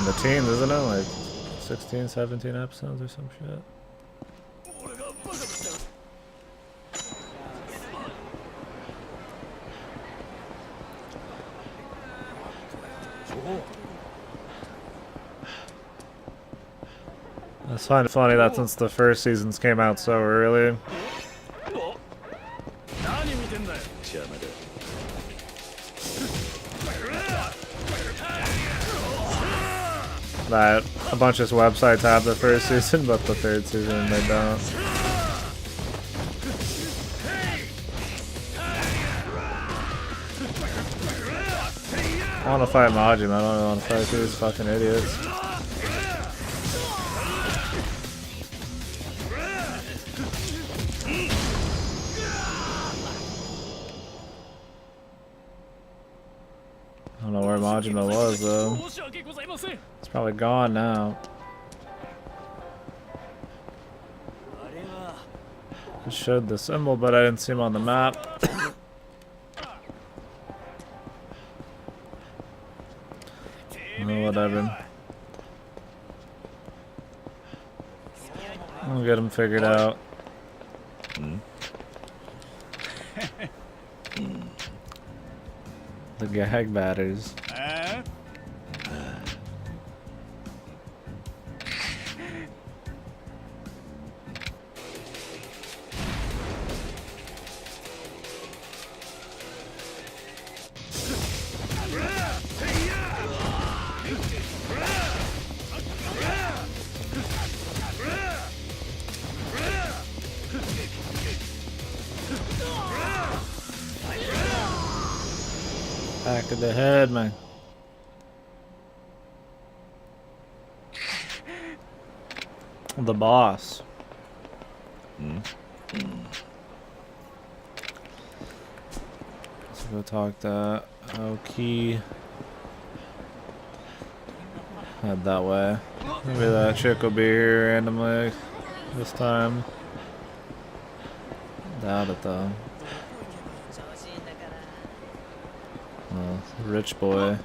in the teens, isn't it? Like 16, 17 episodes or some shit. I find it funny that since the first seasons came out so early, that a bunch of websites have the first season, but the third season they don't. I want to fight Majima, I don't want to fight these fucking idiots. I don't know where Majima was though. It's probably gone now. It showed the symbol, but I didn't see him on the map. Oh, whatever. I'll get him figured out. The gag batters. Back of the head, man. The boss. Let's go talk to Aoki. Head that way. Maybe that chick will be here randomly this time. Doubt it though. Oh, rich boy.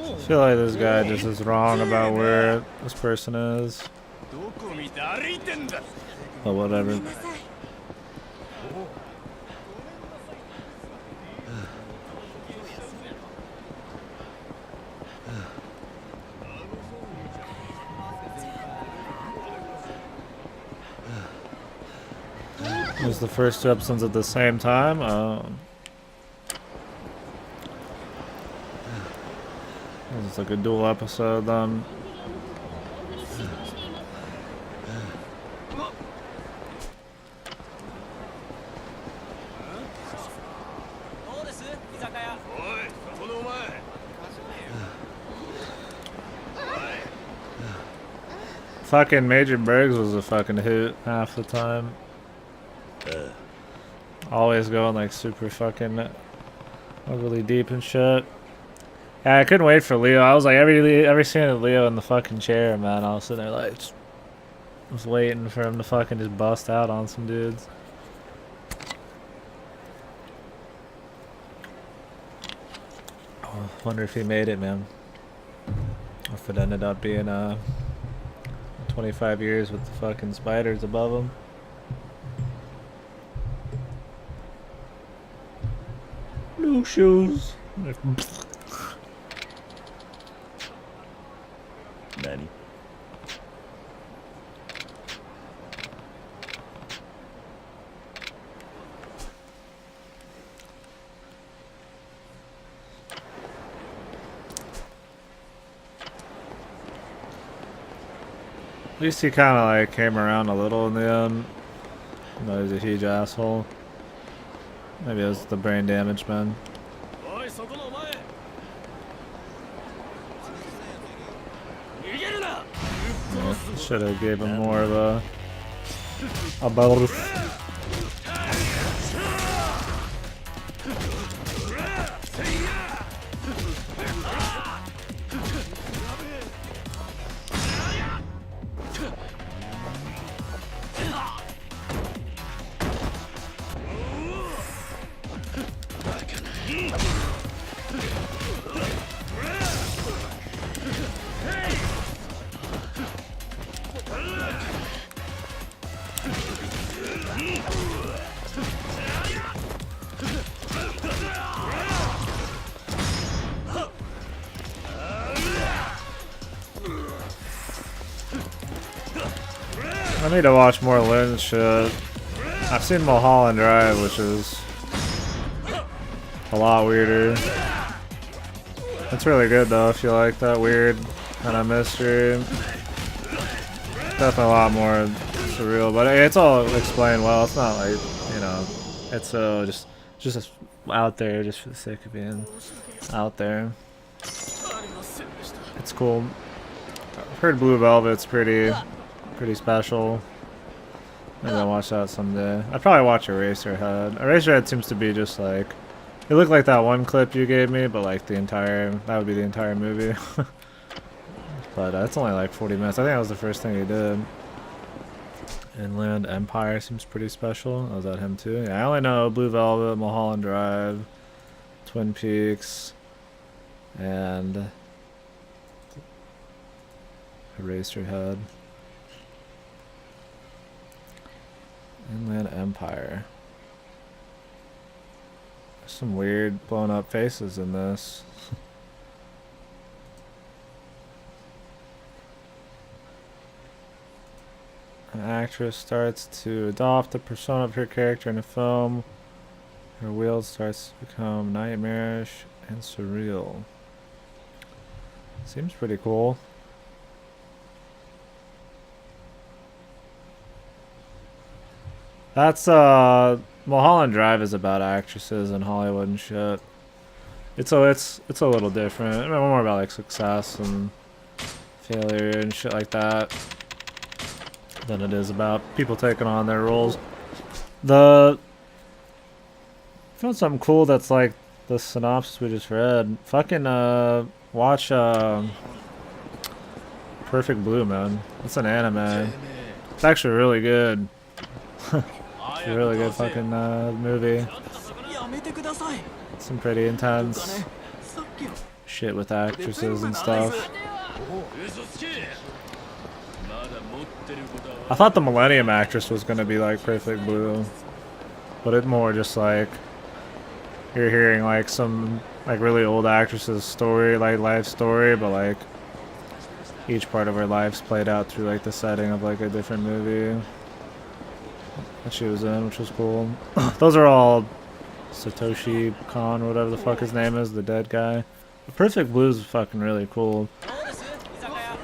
I feel like this guy just is wrong about where this person is. But whatever. It was the first two episodes at the same time. It's like a dual episode then. Fucking Major Briggs was a fucking hoot half the time. Always going like super fucking overly deep and shit. Yeah, I couldn't wait for Leo. I was like every scene of Leo in the fucking chair, man. I was sitting there like just was waiting for him to fucking just bust out on some dudes. Oh, wonder if he made it, man. Or if it ended up being 25 years with the fucking spiders above him. No shoes. Nanny. At least he kind of like came around a little in the end. No, he's a huge asshole. Maybe it was the brain damage, man. Yeah, should have gave him more of a bonus. I need to watch more Lynn shit. I've seen Mulholland Drive, which is a lot weirder. It's really good though if you like that weird kind of mystery. Definitely a lot more surreal, but it's all explained well. It's not like, you know, it's just out there just for the sake of being out there. It's cool. I've heard Blue Velvet's pretty special. Maybe I'll watch that someday. I'd probably watch Eraserhead. Eraserhead seems to be just like, it looked like that one clip you gave me, but like that would be the entire movie. But it's only like 40 minutes. I think that was the first thing he did. Inland Empire seems pretty special. Was that him too? Yeah, I only know Blue Velvet, Mulholland Drive, Twin Peaks, and Eraserhead. Inland Empire. There's some weird blown up faces in this. An actress starts to adopt the persona of her character in a film. Her world starts to become nightmarish and surreal. Seems pretty cool. That's Mulholland Drive is about actresses in Hollywood and shit. It's a little different. I mean, more about like success and failure and shit like that than it is about people taking on their roles. I found something cool that's like the synopsis we just read. Fucking watch Perfect Blue, man. It's an anime. It's actually really good. It's a really good fucking movie. Some pretty intense shit with actresses and stuff. I thought the Millennium actress was gonna be like Perfect Blue, but it's more just like you're hearing like some like really old actress's story, like life story, but like each part of her life's played out through like the setting of like a different movie that she was in, which was cool. Those are all Satoshi Kon, whatever the fuck his name is, the dead guy. But Perfect Blue is fucking really cool.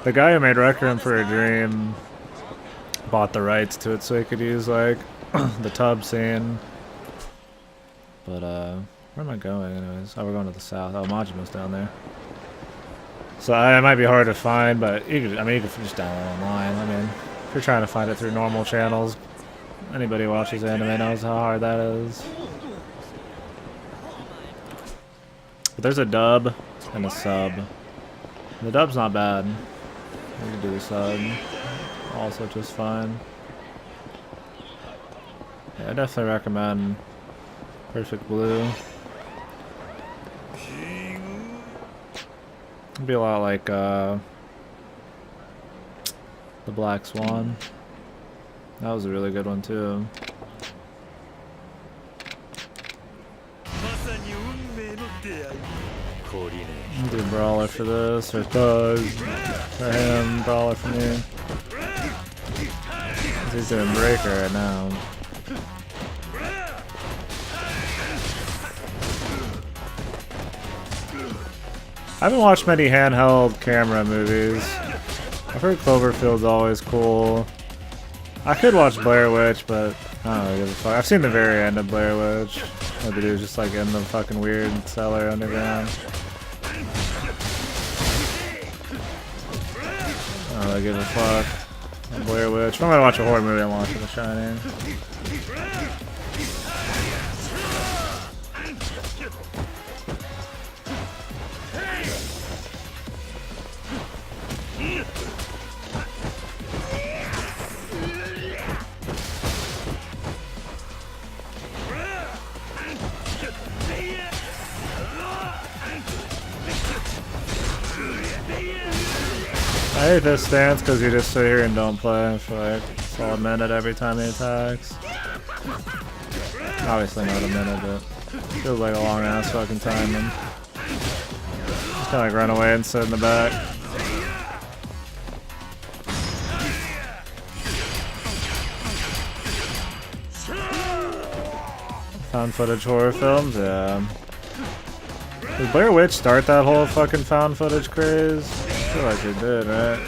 The guy who made Requiem for a Dream bought the rights to it so he could use like the tub scene. But where am I going anyways? Oh, we're going to the south. Oh, Majima's down there. So it might be hard to find, but you can just download it online. I mean, if you're trying to find it through normal channels, anybody who watches anime knows how hard that is. But there's a dub and a sub. The dub's not bad. We can do the sub. Also just fine. Yeah, I definitely recommend Perfect Blue. It'd be a lot like the Black Swan. That was a really good one too. I'll do Brawler for this, or Thug for him, Brawler for me. He's doing Breaker right now. I haven't watched many handheld camera movies. I've heard Cloverfield's always cool. I could watch Blair Witch, but I don't really give a fuck. I've seen the very end of Blair Witch. Or the dude's just like in the fucking weird cellar underground. I don't really give a fuck. Blair Witch. If I'm gonna watch a horror movie, I'm watching The Shining. I hate this stance because you just sit here and don't play for like a solid minute every time he attacks. Obviously not a minute, but feels like a long ass fucking time. And just kinda like run away and sit in the back. Found footage horror films? Yeah. Did Blair Witch start that whole fucking found footage craze? I feel like it did, right?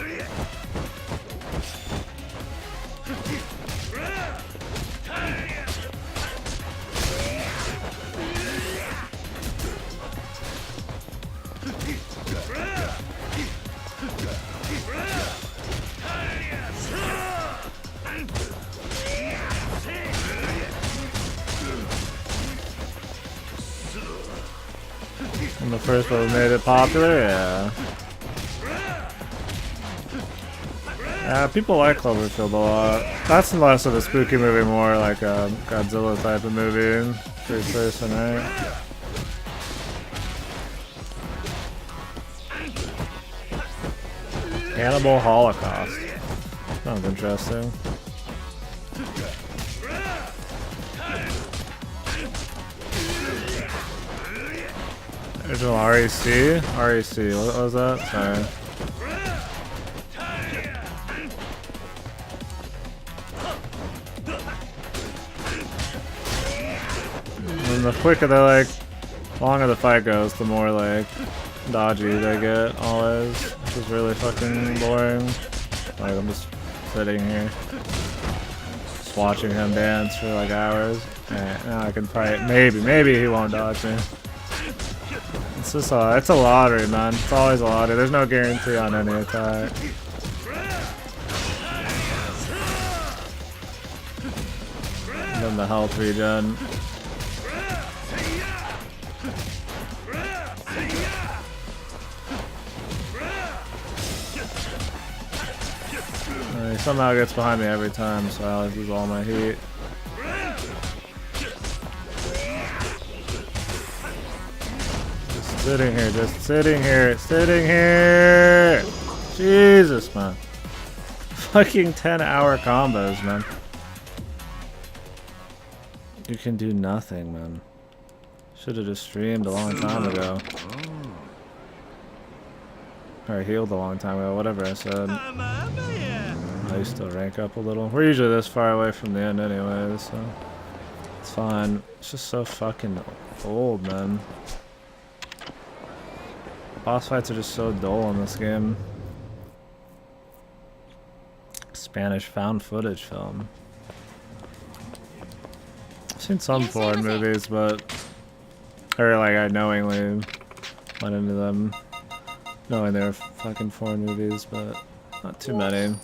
And the first one made it popular, yeah. Yeah, people like Cloverfield a lot. That's less of a spooky movie, more like a Godzilla type of movie. First person, right? Cannibal Holocaust. Sounds interesting. Original REC? REC, what was that? Sorry. And the quicker they like, longer the fight goes, the more like dodgy they get always, which is really fucking boring. Like I'm just sitting here, just watching him dance for like hours. Alright, now I can fight. Maybe he won't dodge me. It's just it's a lottery, man. It's always a lottery. There's no guarantee on any attack. And then the health regen. He somehow gets behind me every time, so I always lose all my heat. Just sitting here. Jesus, man. Fucking 10-hour combos, man. You can do nothing, man. Should have just streamed a long time ago. Or healed a long time ago, whatever I said. I used to rank up a little. We're usually this far away from the end anyways, so it's fine. It's just so fucking old, man. Boss fights are just so dull in this game. Spanish found footage film. I've seen some foreign movies, but or like I knowingly went into them knowing they're fucking foreign movies, but not too many.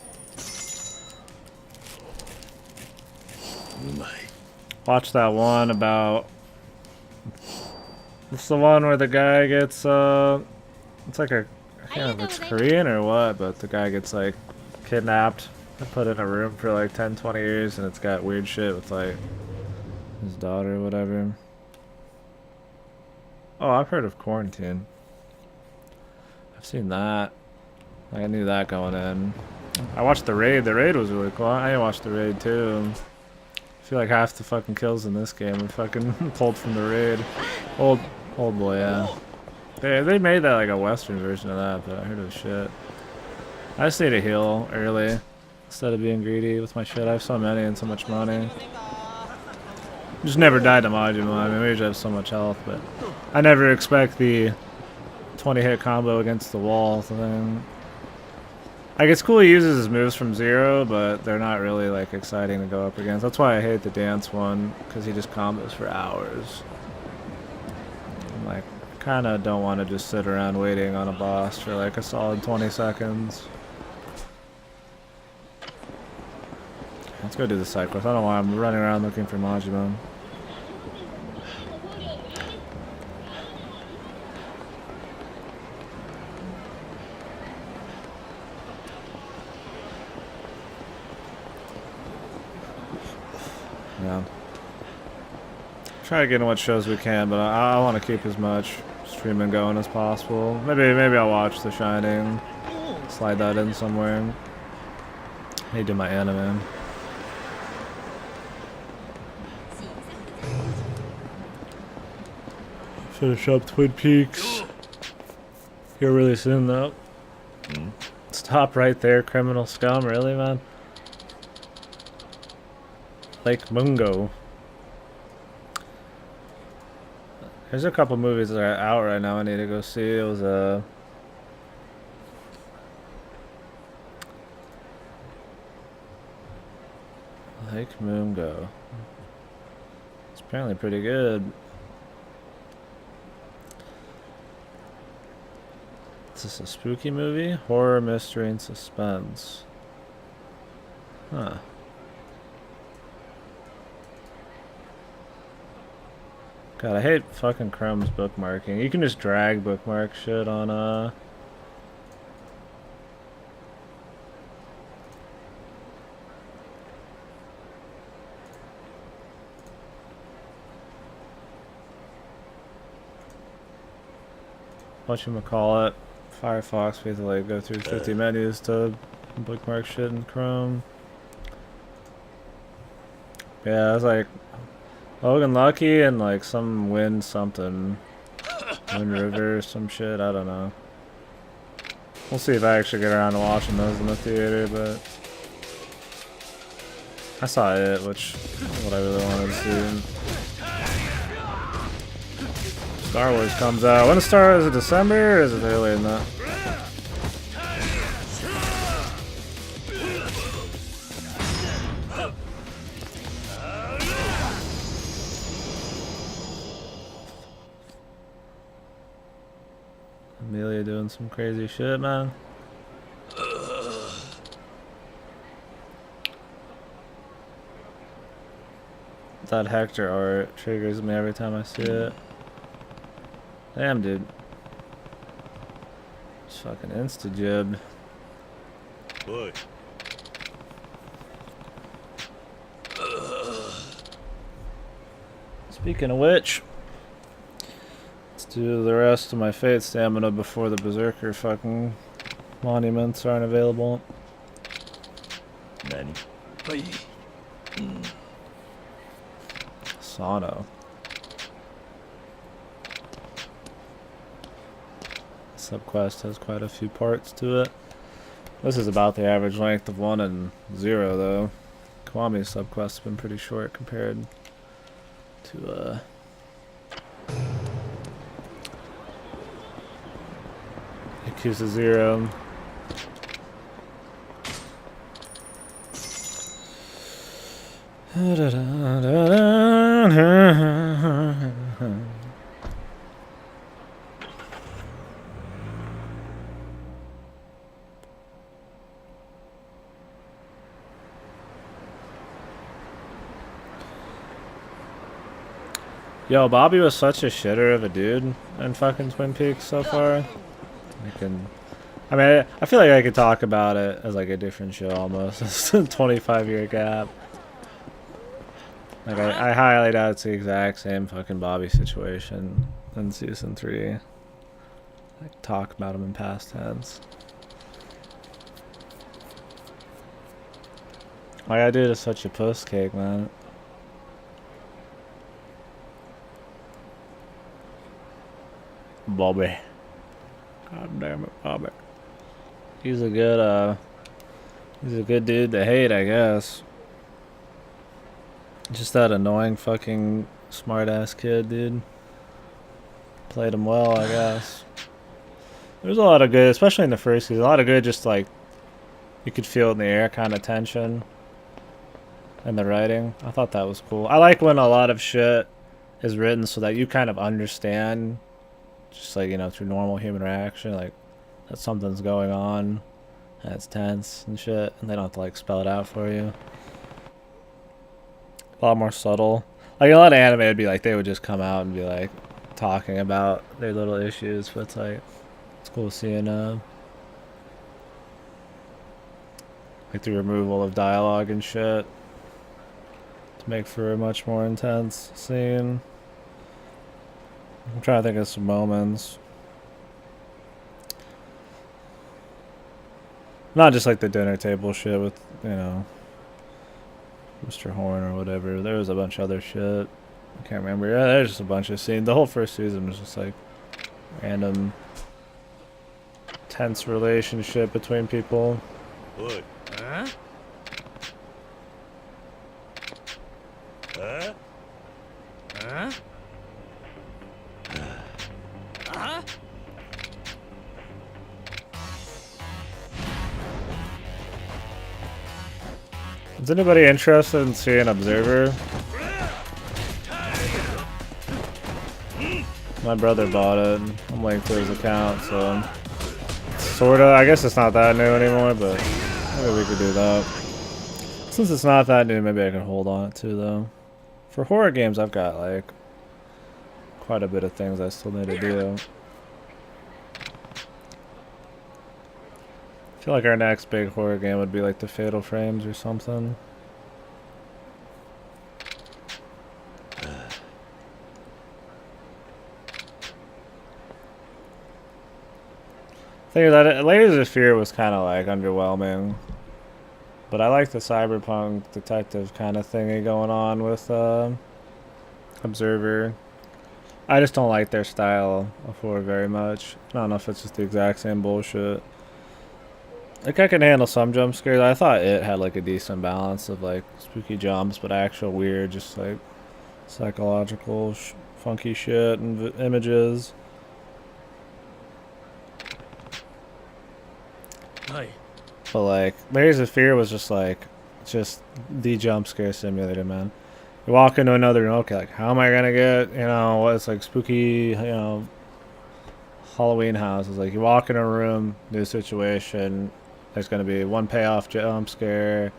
Watch that one about. It's the one where the guy gets it's like a, I can't know if it's Korean or what, but the guy gets like kidnapped and put in a room for like 10-20 years, and it's got weird shit with like his daughter or whatever. Oh, I've heard of Quarantine. I've seen that. I knew that going in. I watched The Raid. The Raid was really cool. I watched The Raid too. I feel like half the fucking kills in this game are fucking pulled from The Raid. Old boy, yeah. They made that like a Western version of that, but I heard it was shit. I just need to heal early instead of being greedy with my shit. I have so many and so much money. Just never died to Majima. I mean, we usually have so much health, but I never expect the 20-hit combo against the wall thing. Like, it's cool he uses his moves from zero, but they're not really like exciting to go up against. That's why I hate the dance one, because he just combos for hours. Like, kind of don't want to just sit around waiting on a boss for like a solid 20 seconds. Let's go do the side quest. I don't know why I'm running around looking for Majima. Yeah. Try to get in what shows we can, but I want to keep as much streaming going as possible. Maybe I'll watch The Shining. Slide that in somewhere. Maybe do my anime. Finish up Twin Peaks. Here really soon though. Stop right there, criminal scum. Really, man? Lake Mungo. There's a couple movies that are out right now I need to go see. It was Lake Mungo. It's apparently pretty good. Is this a spooky movie? Horror, mystery, and suspense. Huh. God, I hate fucking Chrome's bookmarking. You can just drag bookmark shit on, whatchamacallit, Firefox. We have to like go through 50 menus to bookmark shit in Chrome. Yeah, I was like Logan Lucky and like some Wind something. Wind River or some shit, I don't know. We'll see if I actually get around to watching those in the theater, but I saw it, which is what I really wanted to see. Star Wars comes out. When is it December or is it earlier than that? Amelia doing some crazy shit, man. That Hector art triggers me every time I see it. Damn, dude. It's fucking insta-jib. Boy. Speaking of which, let's do the rest of my Fate stamina before the Berserker fucking monuments aren't available. Nani? Sano. Subquest has quite a few parts to it. This is about the average length of 1 and 0 though. Kiwami's subquest has been pretty short compared to Yakuza 0. Yo, Bobby was such a shitter of a dude in fucking Twin Peaks so far. I mean, I feel like I could talk about it as like a different show almost. It's a 25-year gap. Like, I highly doubt it's the exact same fucking Bobby situation in season 3. Like, talk about him in past tense. All I did is such a puss cake, man. Bobby. God damn it, Bobby. He's a good dude to hate, I guess. Just that annoying fucking smart ass kid, dude. Played him well, I guess. There's a lot of good, especially in the first season, a lot of good just like you could feel in the air kind of tension in the writing. I thought that was cool. I like when a lot of shit is written so that you kind of understand just like, you know, through normal human reaction, like that something's going on and it's tense and shit, and they don't have to like spell it out for you. A lot more subtle. Like a lot of anime would be like they would just come out and be like talking about their little issues, but it's like it's cool seeing like the removal of dialogue and shit to make for a much more intense scene. I'm trying to think of some moments. Not just like the dinner table shit with, you know, Mr. Horn or whatever. There was a bunch of other shit. I can't remember. Yeah, there's just a bunch of scenes. The whole first season was just like random tense relationship between people. What? Huh? Huh? Huh? Huh? Is anybody interested in seeing Observer? My brother bought it. I'm waiting for his account, so sorta. I guess it's not that new anymore, but maybe we could do that. Since it's not that new, maybe I can hold on it too, though. For horror games, I've got like quite a bit of things I still need to do. I feel like our next big horror game would be like the Fatal Frames or something. Thing is that Layers of Fear was kind of like underwhelming, but I like the cyberpunk detective kind of thingy going on with Observer. I just don't like their style of horror very much. I don't know if it's just the exact same bullshit. Like I can handle some jump scares. I thought it had like a decent balance of like spooky jumps, but actual weird, just like psychological, funky shit and images. But like, Layers of Fear was just like, just the jump scare simulator, man. You walk into another room, okay, like, how am I gonna get, you know, what's like spooky, you know, Halloween house? It's like, you walk in a room, new situation, there's gonna be one payoff jump scare.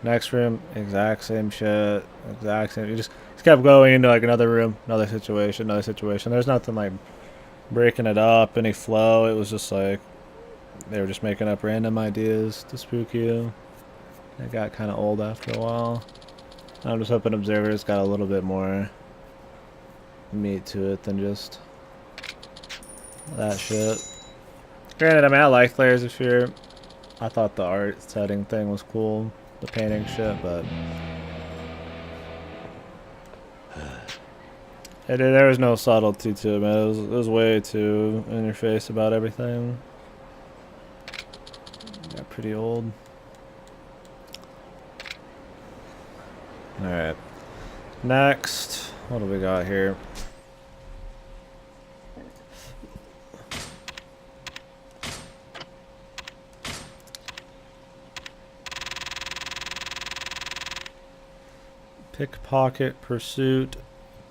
Next room, exact same shit, exact same. You just kept going into like another room, another situation, another situation. There's nothing like breaking it up, any flow. It was just like, they were just making up random ideas to spook you. It got kind of old after a while. I'm just hoping Observer's got a little bit more meat to it than just that shit. Granted, I mean, I like Layers of Fear. I thought the art setting thing was cool, the painting shit, but there was no subtlety to it, man. It was way too in your face about everything. Got pretty old. Alright. Next. What do we got here? Pickpocket Pursuit,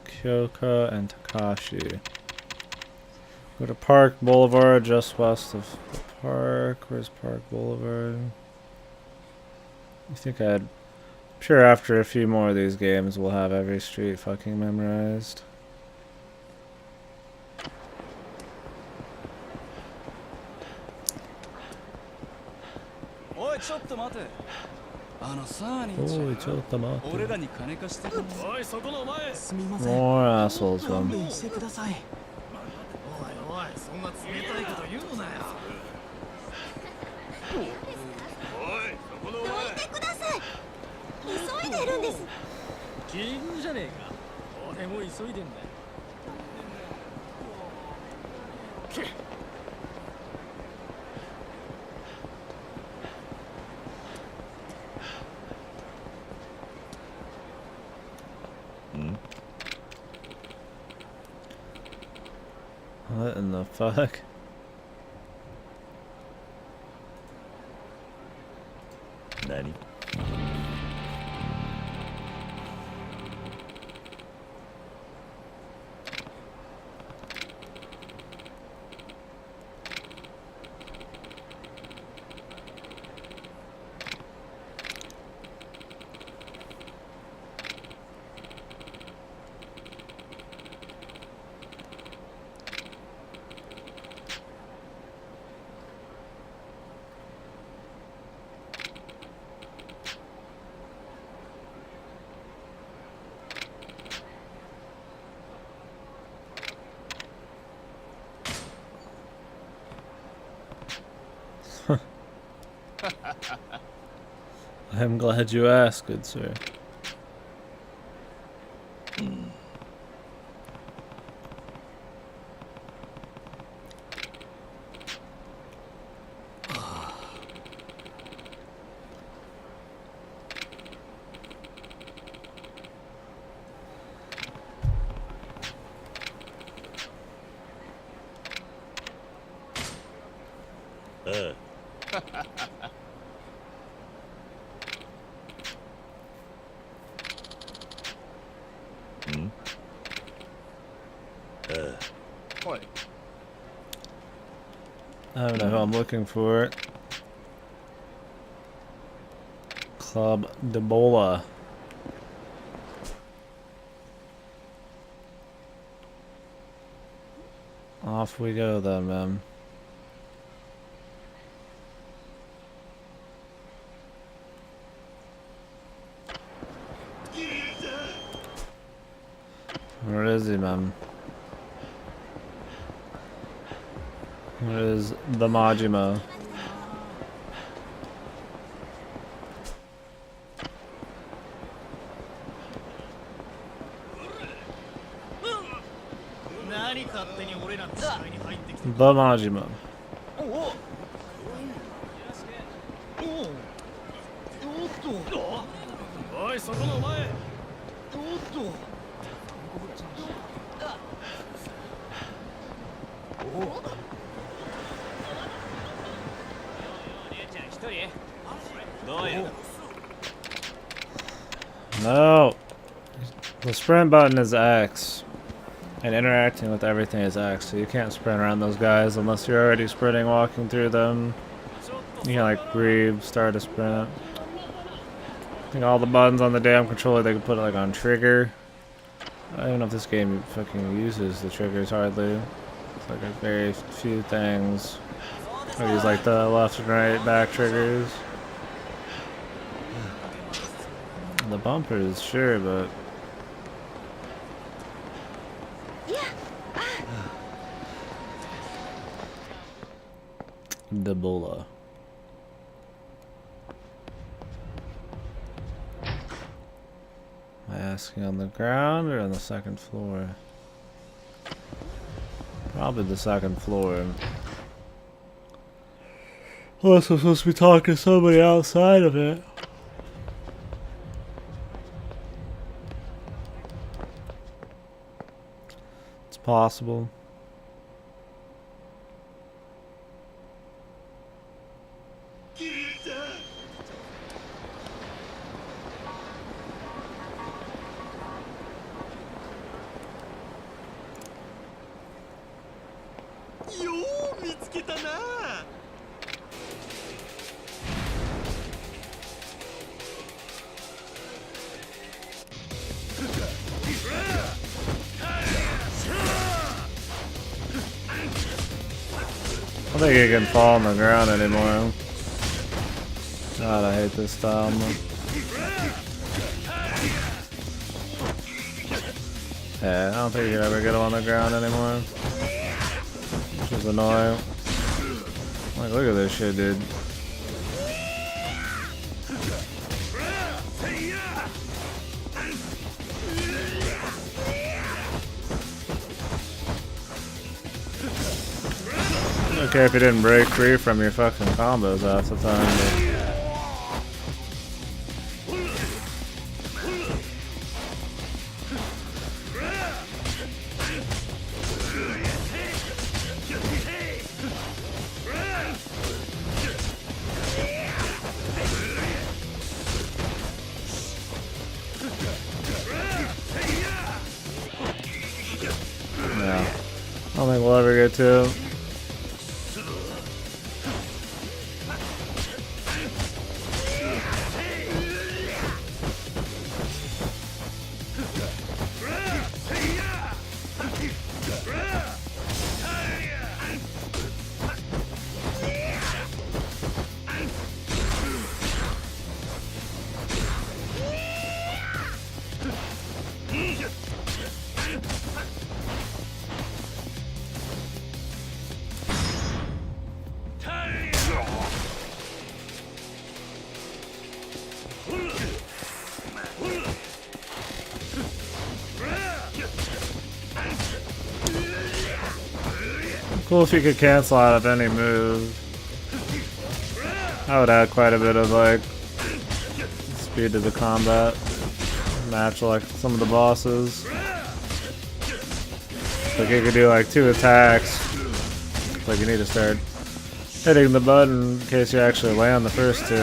Kyoka and Takashi. Go to Park Boulevard, just west of the park. Where's Park Boulevard? I think I'm sure after a few more of these games we'll have every street fucking memorized. Oi, ちょっと待て。あのさ、兄ちゃん。おい、ちょっと待って。俺らに金貸してくれ。おい、そこのお前。すみません。More assholes, 勘弁してください。おいおい、そんな冷たいこと言うなよ。おい、そこのお前。どいてください。急いでるんです。奇遇じゃねえか。俺も急いでんだよ。What in the fuck? Nani? I'm glad you asked, good sir. I don't know who I'm looking for. Club de Bola. Off we go then, man. Where is he, man? Where is the Majima? The Majima. おいそこのお前。No! The sprint button is X. And interacting with everything is X, so you can't sprint around those guys unless you're already sprinting, walking through them. You can like breathe, start a sprint. I think all the buttons on the damn controller they can put it like on trigger. I don't even know if this game fucking uses the triggers hardly. It's like a very few things. I use like the left and right back triggers. The bumpers, sure, but the bola. Am I asking on the ground or on the second floor? Probably the second floor. Unless I'm supposed to be talking to somebody outside of it. It's possible. I don't think you can fall on the ground anymore. God, I hate this style. Yeah, I don't think you can ever get him on the ground anymore. Which is annoying. Like, look at this shit, dude. Okay, if you didn't break free from your fucking combos half the time, but... Yeah. I don't think we'll ever get to. Cool if you could cancel out of any move. I would add quite a bit of like speed to the combat. Match like some of the bosses. Like you could do like 2 attacks. Like you need to start hitting the button in case you actually land the first 2.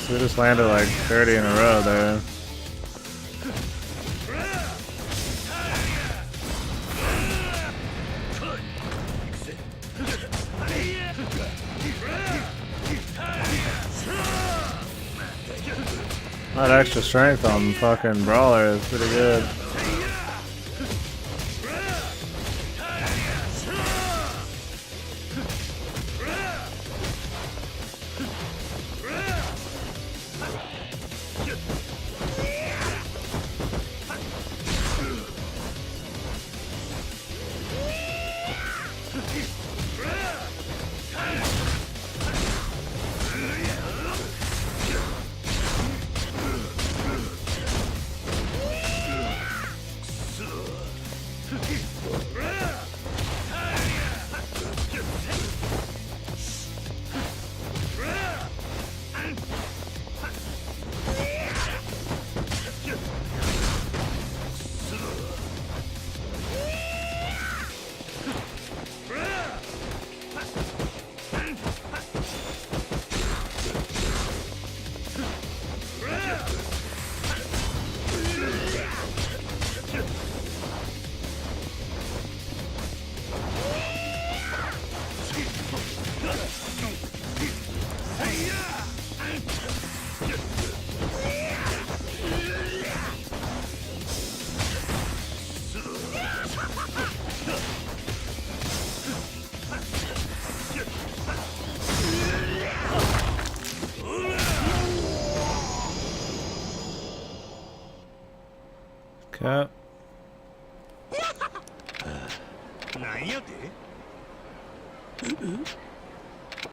So we just landed like 30 in a row there. That extra strength on fucking Brawler is pretty good. Okay. なんやて